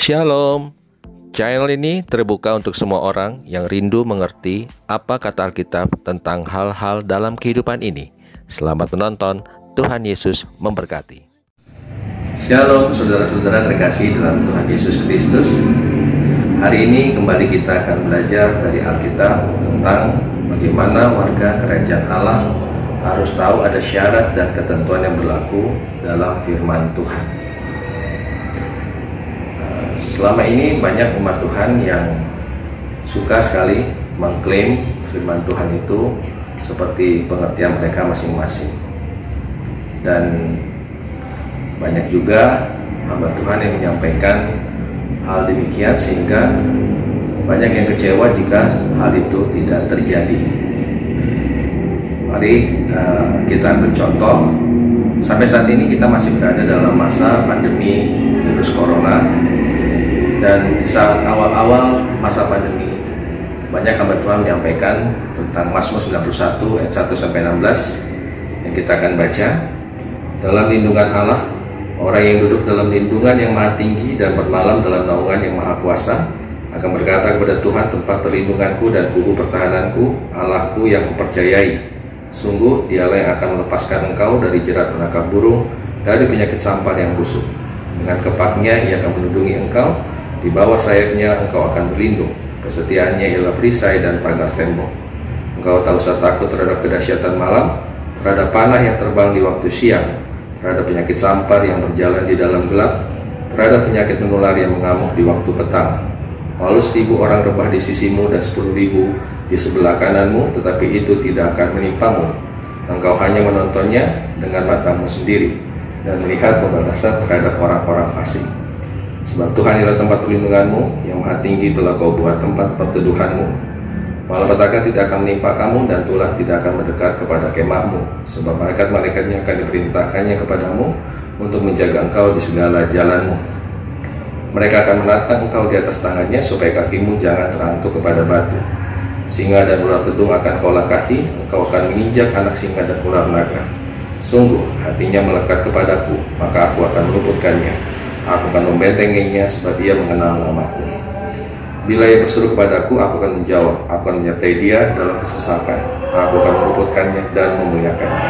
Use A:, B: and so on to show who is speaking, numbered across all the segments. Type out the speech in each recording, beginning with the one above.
A: Shalom. Channel ini terbuka untuk semua orang yang rindu mengerti apa kata Alkitab tentang hal-hal dalam kehidupan ini. Selamat menonton, Tuhan Yesus memberkati.
B: Shalom saudara-saudara terkasih dalam Tuhan Yesus Kristus. Hari ini kembali kita akan belajar dari Alkitab tentang bagaimana warga kerajaan Allah harus tahu ada syarat dan ketentuan yang berlaku dalam firman Tuhan. Selama ini banyak umat Tuhan yang suka sekali mengklaim firman Tuhan itu seperti pengertian mereka masing-masing. Dan banyak juga hamba Tuhan yang menyampaikan hal demikian sehingga banyak yang kecewa jika hal itu tidak terjadi. Mari kita ambil contoh. Sampai saat ini kita masih berada dalam masa pandemi virus corona. Dan di saat awal-awal masa pandemi, banyak hamba Tuhan menyampaikan tentang Mazmur 91 ayat 1-16 yang kita akan baca. Dalam lindungan Allah, orang yang duduk dalam lindungan yang maha tinggi dan bermalam dalam naungan yang maha kuasa akan berkata kepada Tuhan, tempat perlindunganku dan kubu pertahananku, Allahku yang kupercayai. Sungguh dialah yang akan melepaskan engkau dari jerat penangkap burung, dari penyakit sampar yang busuk. Dengan kepaknya ia akan melindungi engkau, di bawah sayapnya engkau akan berlindung. Kesetiaannya ialah perisai dan pagar tembok. Engkau tak usah takut terhadap kedahsyatan malam, terhadap panah yang terbang di waktu siang, terhadap penyakit sampar yang berjalan di dalam gelap, terhadap penyakit menular yang mengamuk di waktu petang. Walau 1.000 orang rebah di sisimu dan 10.000 di sebelah kananmu, tetapi itu tidak akan menimpamu. Engkau hanya menontonnya dengan matamu sendiri dan melihat pembalasan terhadap orang-orang fasik. Sebab Tuhan ialah tempat perlindunganmu, yang maha tinggi telah kau buat tempat perteduhanmu. Malapetaka tidak akan menimpa kamu, dan tulah tidak akan mendekat kepada kemahmu. Sebab malaikat-malaikatnya akan diperintahkannya kepadamu untuk menjaga engkau di segala jalanmu. Mereka akan menatang engkau di atas tangannya, supaya kakimu jangan terhantuk kepada batu. Singa dan ular tedung akan kau langkahi, engkau akan menginjak anak singa dan ular naga. Sungguh hatinya melekat kepadaku, maka aku akan meluputkannya. Aku akan membentenginya sebab ia mengenal namaku. Bila ia berseru kepadaku, aku akan menjawab. Aku akan menyertai dia dalam kesesakan. Aku akan meluputkannya dan memuliakannya.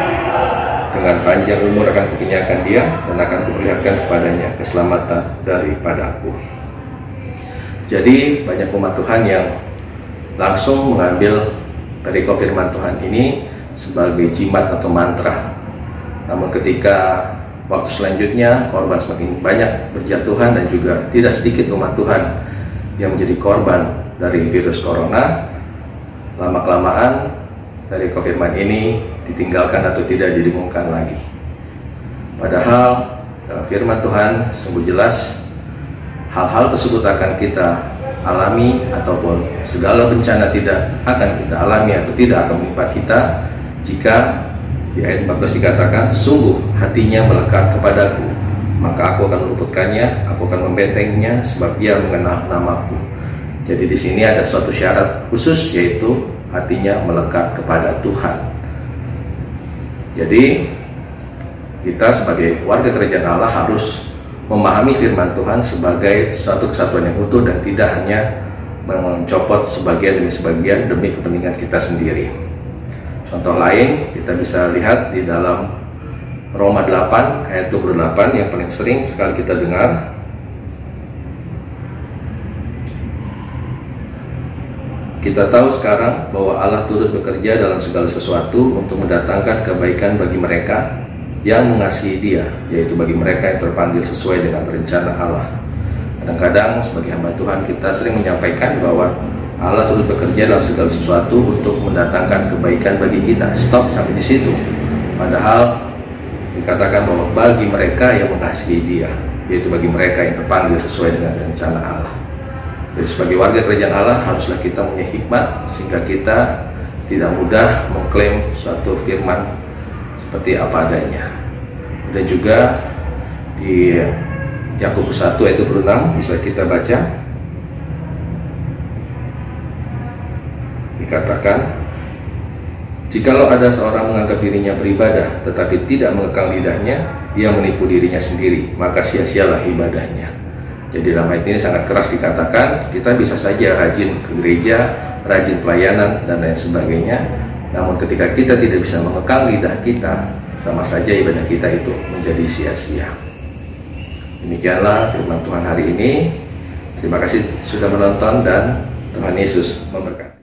B: Dengan panjang umur akan kukenyangkan dia, dan akan kuperlihatkan kepadanya keselamatan daripadaku. Jadi banyak umat Tuhan yang langsung mengambil perikop firman Tuhan ini sebagai jimat atau mantra. Namun ketika waktu selanjutnya korban semakin banyak berjatuhan, dan juga tidak sedikit umat Tuhan yang menjadi korban dari virus corona, lama-kelamaan dari firman ini ditinggalkan atau tidak didengungkan lagi. Padahal dalam firman Tuhan sungguh jelas hal-hal tersebut akan kita alami, ataupun segala bencana tidak akan kita alami atau tidak akan menimpa kita jika di ayat 14 dikatakan, sungguh hatinya melekat kepadaku, maka aku akan meluputkannya, aku akan membentenginya, sebab ia mengenal namaku. Jadi di sini ada suatu syarat khusus, yaitu hatinya melekat kepada Tuhan. Jadi kita sebagai warga kerajaan Allah harus memahami firman Tuhan sebagai suatu kesatuan yang utuh, dan tidak hanya mencopot sebagian demi sebagian demi kepentingan kita sendiri. Contoh lain kita bisa lihat di dalam Roma 8 ayat 28 yang paling sering sekali kita dengar. Kita tahu sekarang bahwa Allah turut bekerja dalam segala sesuatu untuk mendatangkan kebaikan bagi mereka yang mengasihi Dia, yaitu bagi mereka yang terpanggil sesuai dengan rencana Allah. Kadang-kadang sebagai hamba Tuhan kita sering menyampaikan bahwa Allah turut bekerja dalam segala sesuatu untuk mendatangkan kebaikan bagi kita. Stop sampai di situ. Padahal dikatakan bahwa bagi mereka yang mengasihi Dia, yaitu bagi mereka yang terpanggil sesuai dengan rencana Allah. Jadi sebagai warga kerajaan Allah haruslah kita punya hikmat sehingga kita tidak mudah mengklaim suatu firman seperti apa adanya. Dan juga di Yakobus 1 ayat 26 bisa kita baca. Dikatakan, jikalau ada seorang menganggap dirinya beribadah tetapi tidak mengekang lidahnya, ia menipu dirinya sendiri, maka sia-sialah ibadahnya. Jadi dalam ayat ini sangat keras dikatakan, kita bisa saja rajin ke gereja, rajin pelayanan, dan lain sebagainya. Namun ketika kita tidak bisa mengekang lidah kita, sama saja ibadah kita itu menjadi sia-sia. Demikianlah firman Tuhan hari ini. Terima kasih sudah menonton dan Tuhan Yesus memberkati.